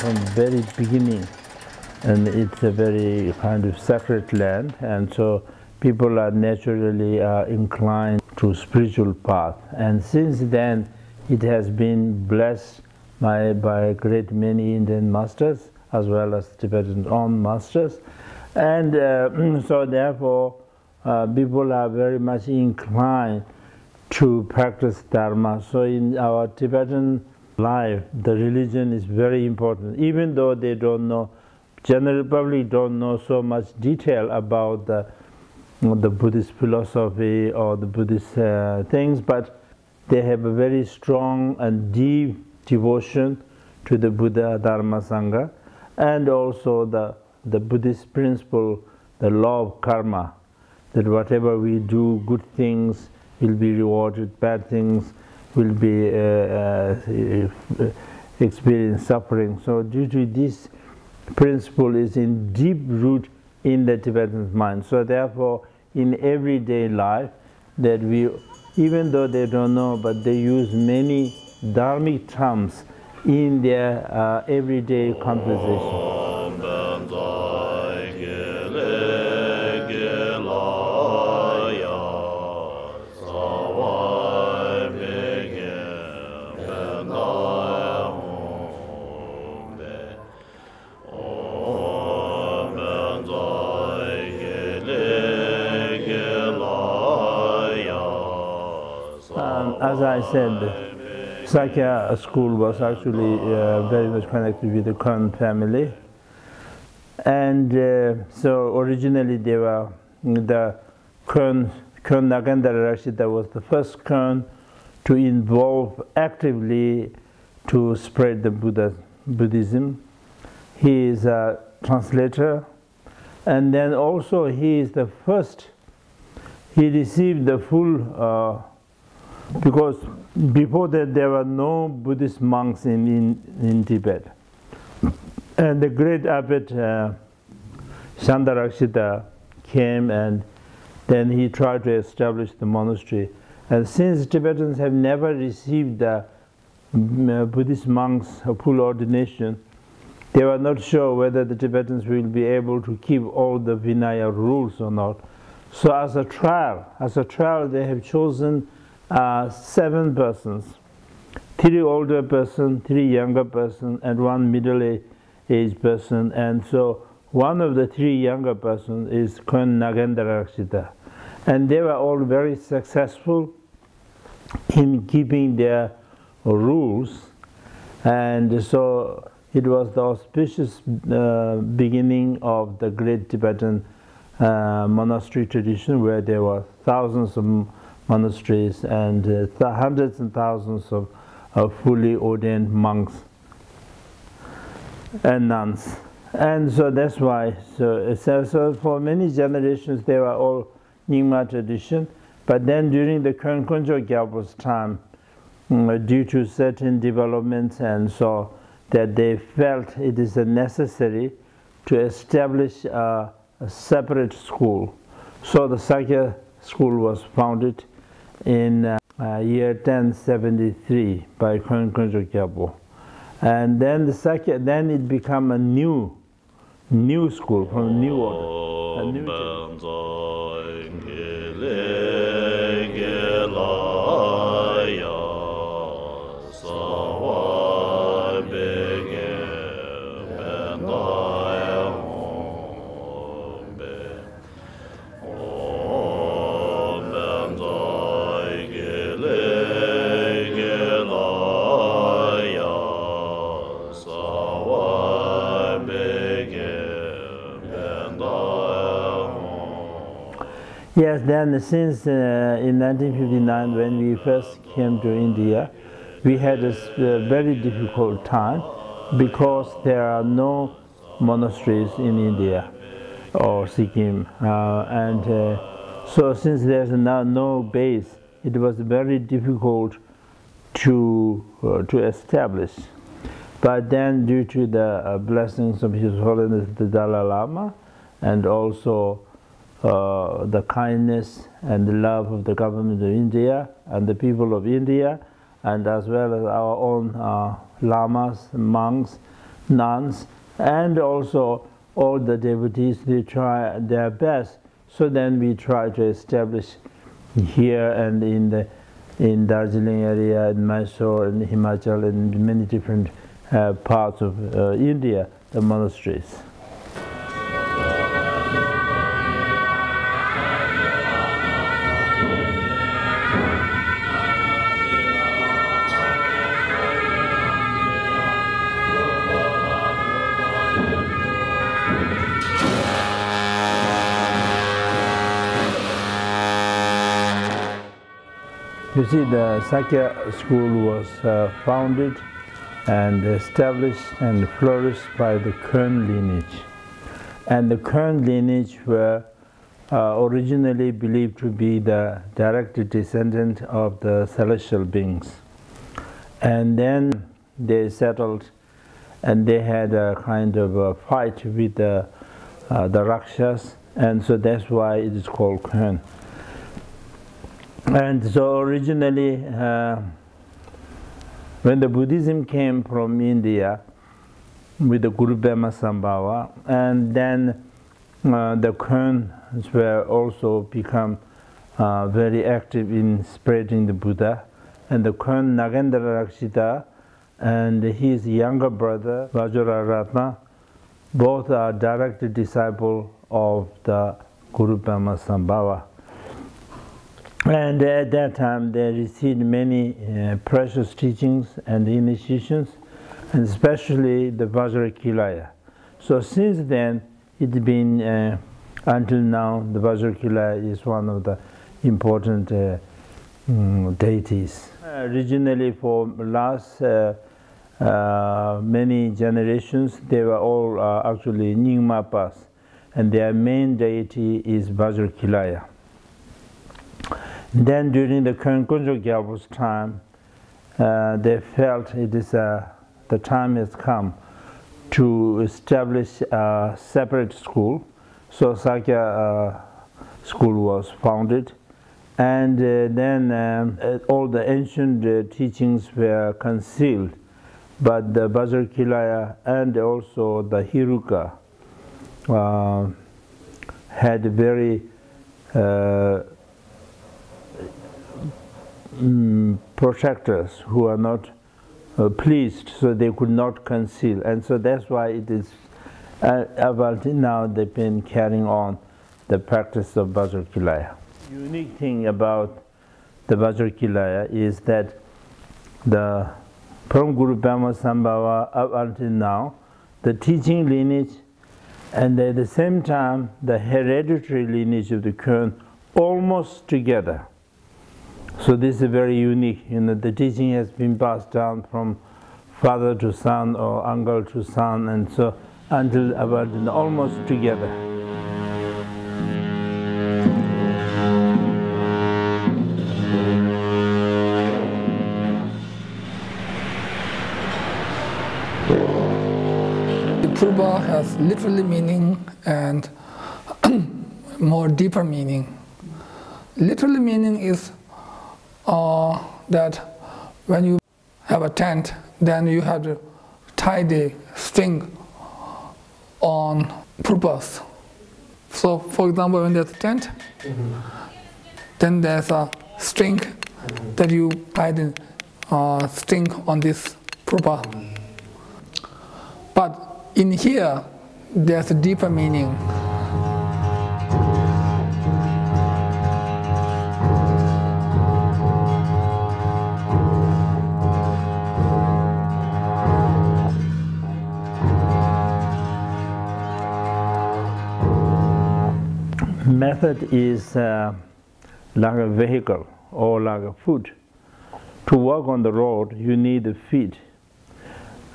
From the very beginning, and it's a very kind of sacred land, and so people are naturally inclined to spiritual path. And since then, it has been blessed by a great many Indian masters as well as Tibetan own masters, and so therefore people are very much inclined to practice Dharma. So in our Tibetan life, the religion is very important, even though they don't know, general public don't know so much detail about the Buddhist philosophy or the Buddhist things, but they have a very strong and deep devotion to the Buddha, Dharma, Sangha, and also the Buddhist principle, the law of karma, that whatever we do, good things will be rewarded, bad things will be experience suffering. So due to this principle is in deep root in the Tibetan mind. So therefore in everyday life that we, even though they don't know, but they use many dharmic terms in their everyday conversation. As I said, Sakya school was actually very much connected with the Kern family, and so originally they were the Kern Nagendra Rakshita was the first Kern to involve actively to spread the Buddhism. He is a translator, and then also he is the first. He received the full. Because before that there were no Buddhist monks in Tibet. And the great abbot Shandarakshita came, and then he tried to establish the monastery. And since Tibetans have never received the Buddhist monks a full ordination, they were not sure whether the Tibetans will be able to keep all the Vinaya rules or not. So as a trial they have chosen 7 persons, 3 older person, 3 younger person, and 1 middle-aged person. And so one of the 3 younger persons is Kön Nagendra Rakshita. And they were all very successful in keeping their rules. And so it was the auspicious beginning of the great Tibetan monastery tradition, where there were thousands of monasteries and hundreds and thousands of fully ordained monks and nuns. And so that's why, so for many generations they were all Nyingma tradition, but then during the Kön Kunjo Gyalpo's time, due to certain developments, and so that they felt it is necessary to establish a separate school. So the Sakya school was founded in year 1073 by Kön Kunjo Gyalpo, and then the Sakya, then it became a new school from a new order, a new Om Yes, then since in 1959 when we first came to India, we had a very difficult time because there are no monasteries in India or Sikkim, so since there's now no base, it was very difficult to establish. But then, due to the blessings of His Holiness the Dalai Lama, and also the kindness and the love of the government of India and the people of India, and as well as our own lamas, monks, nuns, and also all the devotees, they try their best. So then we try to establish here and in Darjeeling area, in Mysore, in Himachal, and many different parts of India, the monasteries. You see, the Sakya school was founded and established and flourished by the Kern lineage. And the Kern lineage were originally believed to be the direct descendant of the celestial beings. And then they settled and they had a kind of a fight with the Rakshas, and so that's why it is called Kern. And so originally, when the Buddhism came from India with the Guru Brahma Sambhava, and then the Kerns were also become very active in spreading the Buddha, and the Kern Nagendra Rakshita and his younger brother Vajraratna, both are direct disciples of the Guru Brahma Sambhava. And at that time they received many precious teachings and initiations, and especially the Vajrakilaya. So since then, it's been until now, the Vajrakilaya is one of the important deities. Originally, for last many generations, they were all actually Nyingmapas, and their main deity is Vajrakilaya. Then during the Kern Kunjo Gyalpo's time, they felt it is the time has come to establish a separate school. So Sakya school was founded, and then all the ancient teachings were concealed, but the Vajrakilaya and also the Hiruka had very protectors who are not pleased, so they could not conceal, and so that's why it is about now they've been carrying on the practice of Vajrakilaya. The unique thing about the Vajrakilaya is that from Guru Brahma Sambhava up until now, the teaching lineage and at the same time the hereditary lineage of the Kern almost together. So this is very unique. The teaching has been passed down from father to son or uncle to son, and so until about almost together. The Purba has literally meaning and more deeper meaning. Literally meaning is that when you have a tent, then you have to tie the string on purpose. So, for example, when there's a tent, then there's a string that you tie the string on this purpose. But in here, there's a deeper meaning. method is like a vehicle or like a foot. To walk on the road, you need the feet,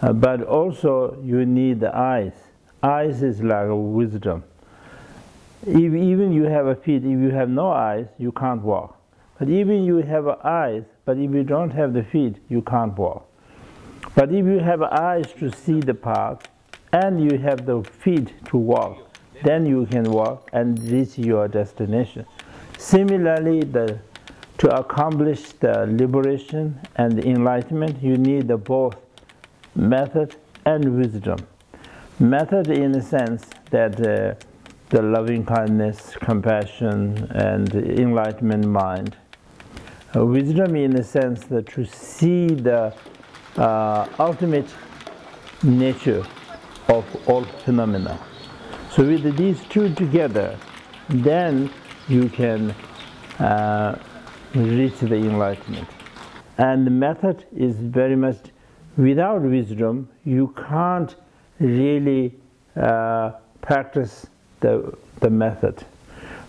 but also you need the eyes. Eyes is like a wisdom. Even you have a feet, if you have no eyes, you can't walk. But even you have eyes, but if you don't have the feet, you can't walk. But if you have eyes to see the path, and you have the feet to walk, then you can walk and reach your destination. Similarly, to accomplish the liberation and the enlightenment, you need both method and wisdom. Method in the sense that the loving kindness, compassion, and enlightenment mind. Wisdom in the sense that to see the ultimate nature of all phenomena. So with these two together, then you can reach the enlightenment. And the method is very much, without wisdom, you can't really practice the method.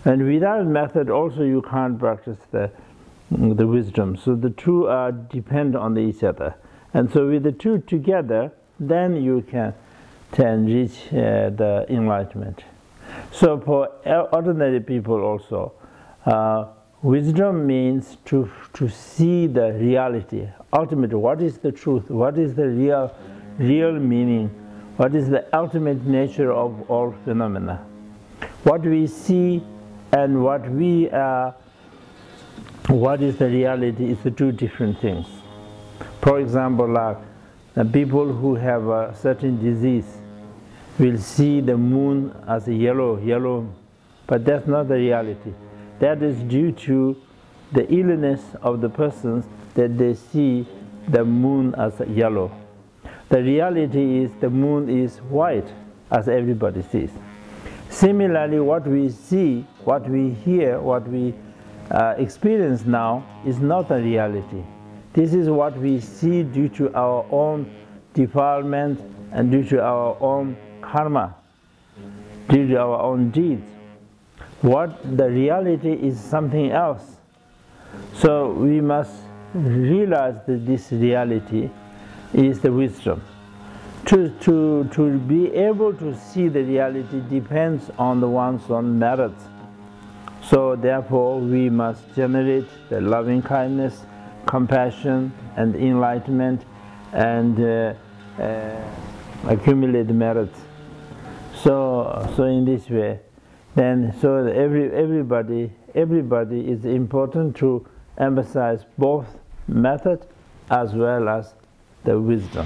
And without method also you can't practice the wisdom. So the two depend on each other. And so with the two together, then you can reach the enlightenment. So for ordinary people also, wisdom means to see the reality. Ultimately, what is the truth? What is the real meaning? What is the ultimate nature of all phenomena? What we see and what is the reality is the two different things. For example, like the people who have a certain disease will see the moon as a yellow, but that's not the reality. That is due to the illness of the persons that they see the moon as yellow. The reality is the moon is white, as everybody sees. Similarly, what we see, what we hear, what we experience now is not a reality. This is what we see due to our own defilement and due to our own karma, due to our own deeds. What the reality is something else. So we must realize that this reality is the wisdom. To be able to see the reality depends on one's own merits. So therefore we must generate the loving kindness, compassion, and enlightenment, and accumulate merits. So in this way, then so everybody is important to emphasize both method as well as the wisdom.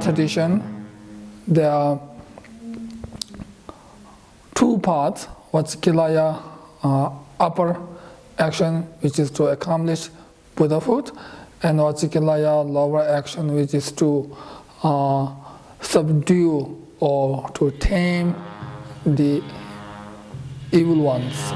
Tradition, there are two parts. Vatsikilaya, upper action, which is to accomplish Buddhahood, and Vatsikilaya, lower action, which is to subdue or to tame the evil ones.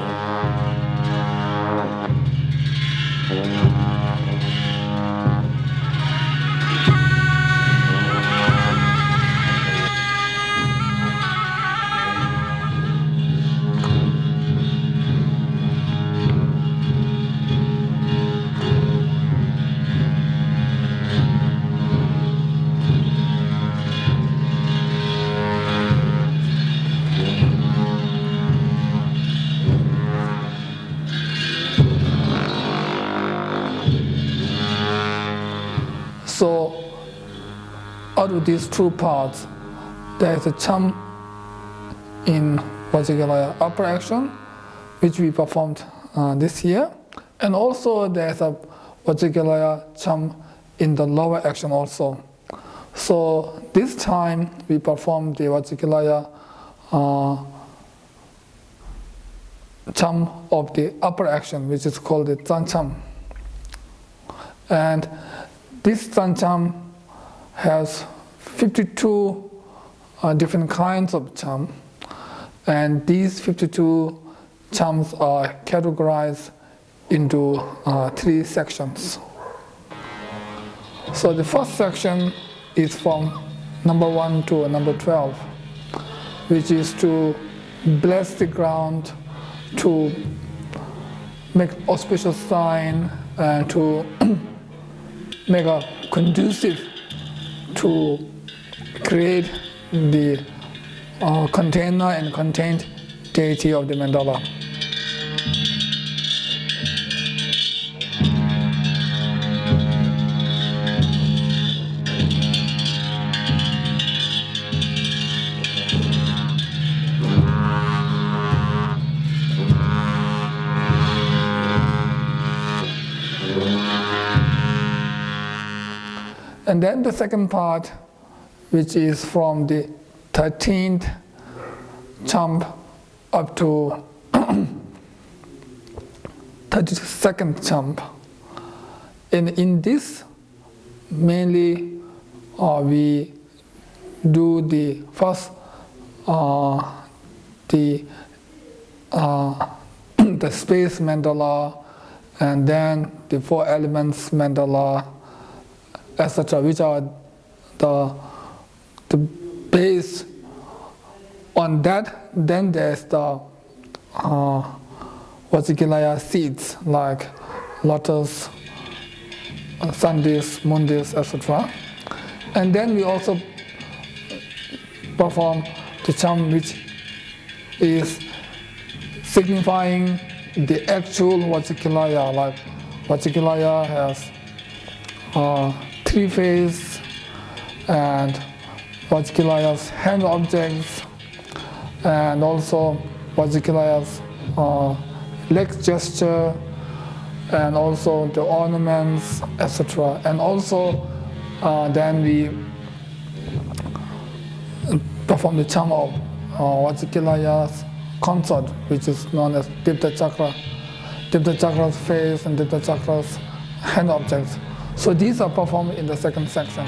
So, out of these two parts, there is a cham in Vajrakalaya upper action, which we performed this year, and also there is a Vajrakalaya cham in the lower action also. So this time we performed the Vajrakalaya cham of the upper action, which is called the Cham. And this Cham has 52 different kinds of cham, and these 52 chams are categorized into 3 sections. So the first section is from number 1 to number 12, which is to bless the ground, to make auspicious sign, and to make a conducive to create the container and contained deity of the mandala. And then the second part, which is from the 13th cham up to 32nd cham. And in this, mainly we do the first the space mandala, and then the 4 elements mandala, etc., which are the base. On that, then there's the Vajrakalaya seeds like lotus, sandis, mundis, etc. And then we also perform the cham, which is signifying the actual Vajrakalaya. Like Vajrakalaya has 3 faces, and Vajrakalaya's hand objects, and also Vajrakalaya's leg gesture, and also the ornaments, etc. And also then we perform the cham of Vajrakalaya's consort, which is known as Dipta Chakra. Dipta Chakra's face and Dipta Chakra's hand objects. So these are performed in the second section.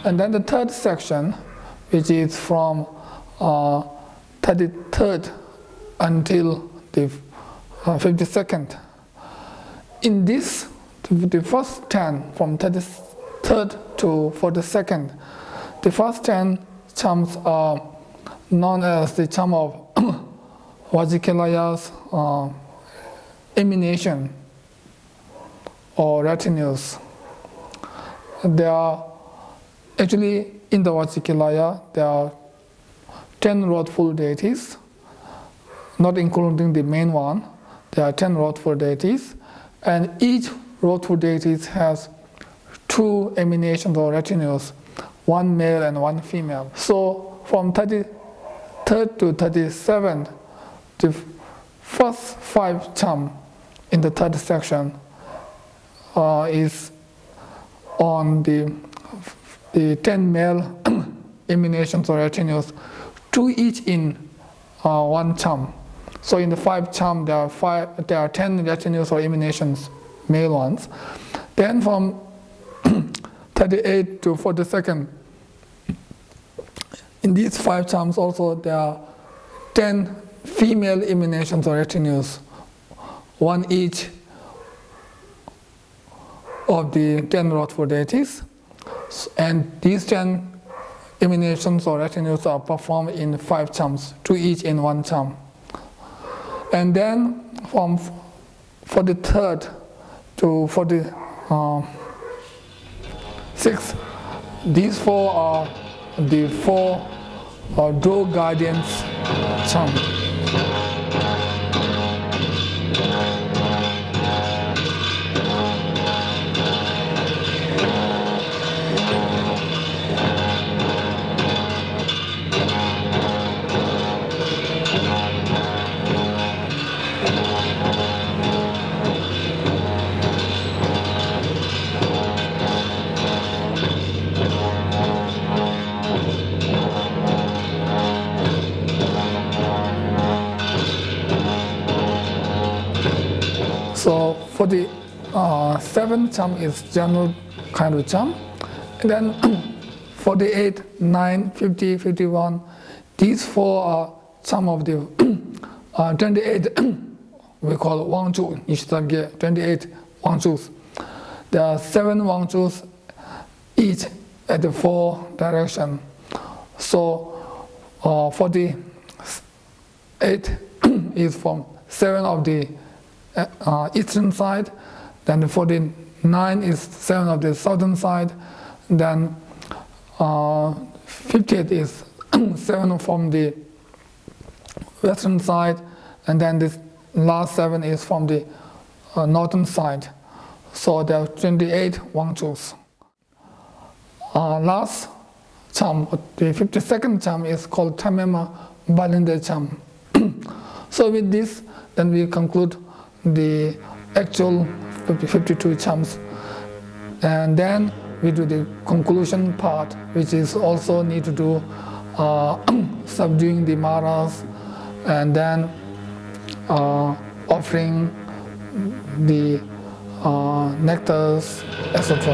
And then the third section, which is from 33rd until the 52nd. In this, the first 10 from 33rd to 42nd, the first 10 chams are known as the cham of Vajikalaya's emanation or retinues. There are actually in the Vajikalaya there are 10 wrathful deities, not including the main one. There are 10 wrathful deities, and each wrathful deity has 2 emanations or retinues, one male and one female. So from 33rd to 37th, the first 5 cham in the third section is on the 10 male emanations or retinues, 2 each in one cham. So in the 5 cham there are 10 retinues or emanations, male ones. Then from 38 to 42nd, in these 5 chams also there are 10 female emanations or retinues, 1 each of the 10 wrathful deities, and these 10 emanations or retinues are performed in 5 chams, 2 each in 1 cham. And then from 43rd to 46th, these 4 are the 4 door guardians cham. So for the 7th cham is general kind of cham, and then 48, 9, 50, 51, these 4 are some of the 28 we call Wangchu, Nishitagye, 28 Wangchus. There are 7 Wangchus each at the 4 direction. So 48 is from 7 of the eastern side, then 49 is 7 of the southern side, then 58 is 7 from the western side, and then this last 7 is from the northern side. So there are 28 Wangchus. Last cham, the 52nd cham, is called Tamema Balinde cham. So with this, then we conclude the actual 52 chams, and then we do the conclusion part, which is also need to do subduing the maras, and then offering the nectars, etc.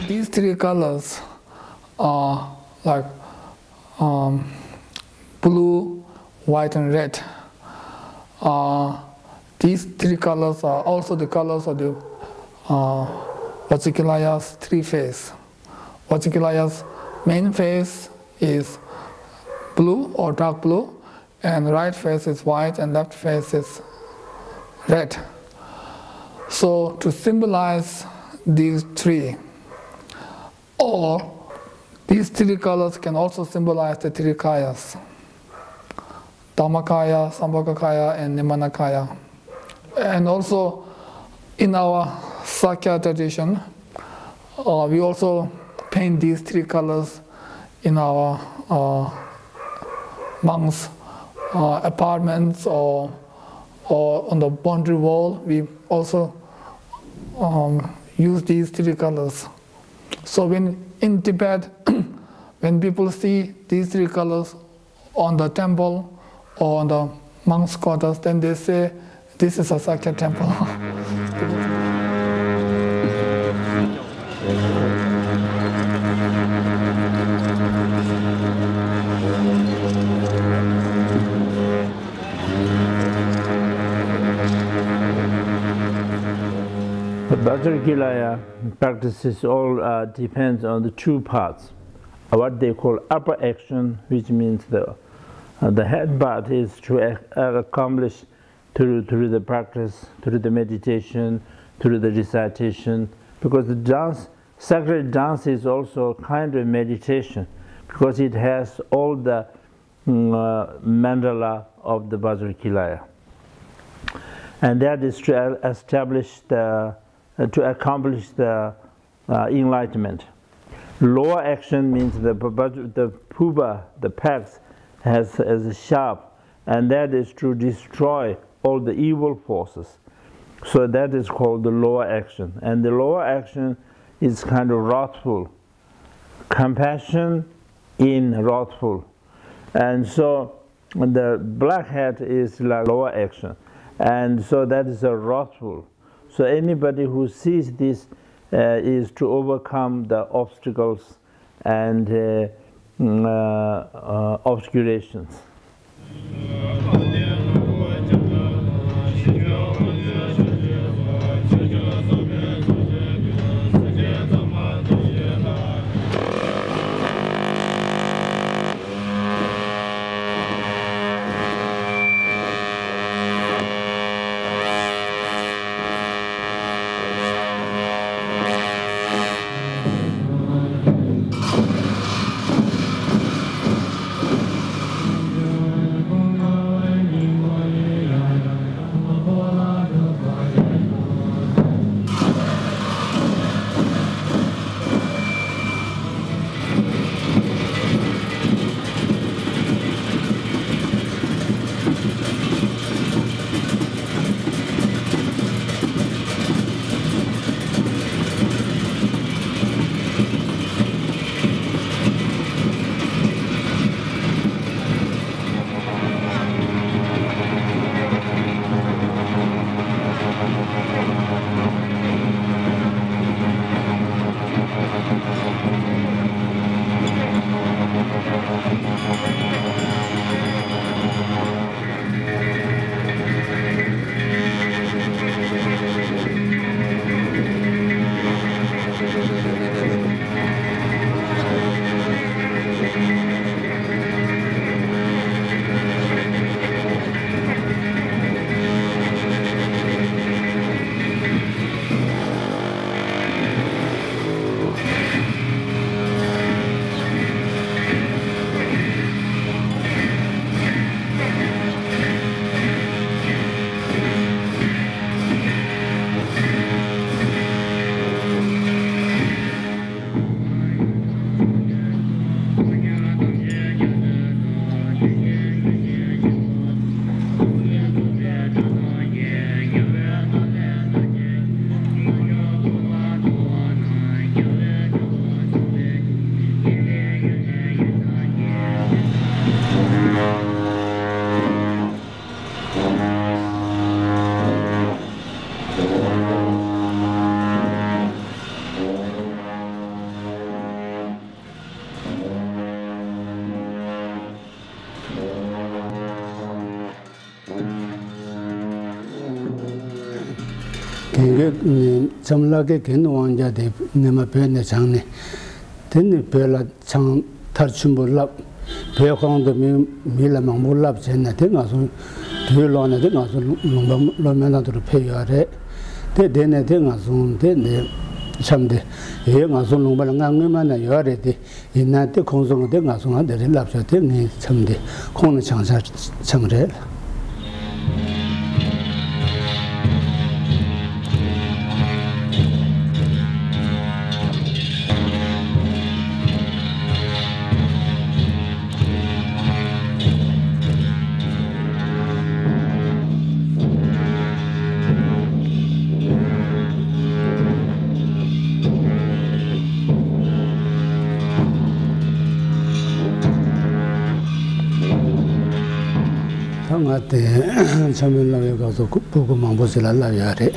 These three colors are like blue, white, and red. These three colors are also the colors of the Vajrayani's three face. Vajrayani's main face is blue or dark blue, and right face is white and left face is red. So to symbolize these three, or these three colors can also symbolize the three kayas: Dhammakaya, Sambhogakaya, and Nimanakaya. And also in our Sakya tradition, we also paint these three colors in our monks' apartments or on the boundary wall. We also use these three colors. So when in Tibet, when people see these three colors on the temple or on the monks' quarters, then they say, this is a Sakya temple. The Vajrayana practices all depends on the two parts. What they call upper action, which means the head part is to accomplish through the practice, through the meditation, through the recitation, because the dance, sacred dance is also kind of meditation, because it has all the mandala of the Vajrayana. And that is to establish to accomplish the enlightenment. Lower action means the puba, the pegs, has as a sharp, and that is to destroy all the evil forces. So that is called the lower action. And the lower action is kind of wrathful. Compassion in wrathful. And so the black hat is like lower action. And so that is a wrathful. So anybody who sees this is to overcome the obstacles and obscurations. Chamlake Kenwanja de Nemapene Changni. Then the Pela Chang Tarchumbo Pekong the Mila Mamulab Chen, I think also Tulon, I think also Lomena to pay your rate. Then I think also then someday, young as long as Langaman, you are ready in that the console de Gason, the relapse thing someday, Kona Changsa Changre. Chamil goes to Mambosia Layare.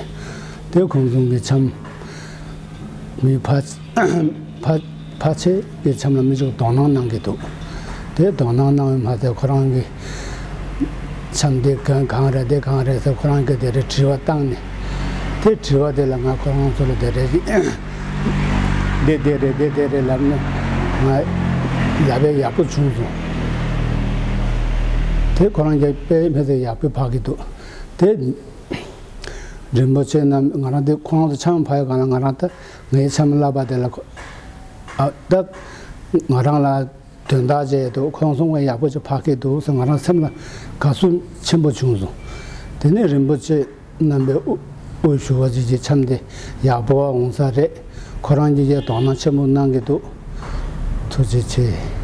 They consume the cham me patch the Chamamijo Donan Nangeto. They Donan had the Korangi Cham de Kangara de Kangara, the Koranga de Retriva Tang. They triva de Langa Koran to the de Lamne, my Labe Yapuchunzo. They Koranga pay me the Yapu Pagito. They Rimboche Nana de Kong the Cham Paganata, made some laba de la that Marala Tundaje to Konsong Yapuch Packet to some similar Kasun Chimbo Chunzo. Then Rimboche number Ushuaji Chamde Yaboa Unsare, Koranji Donna Chemo Nangeto to Jiche.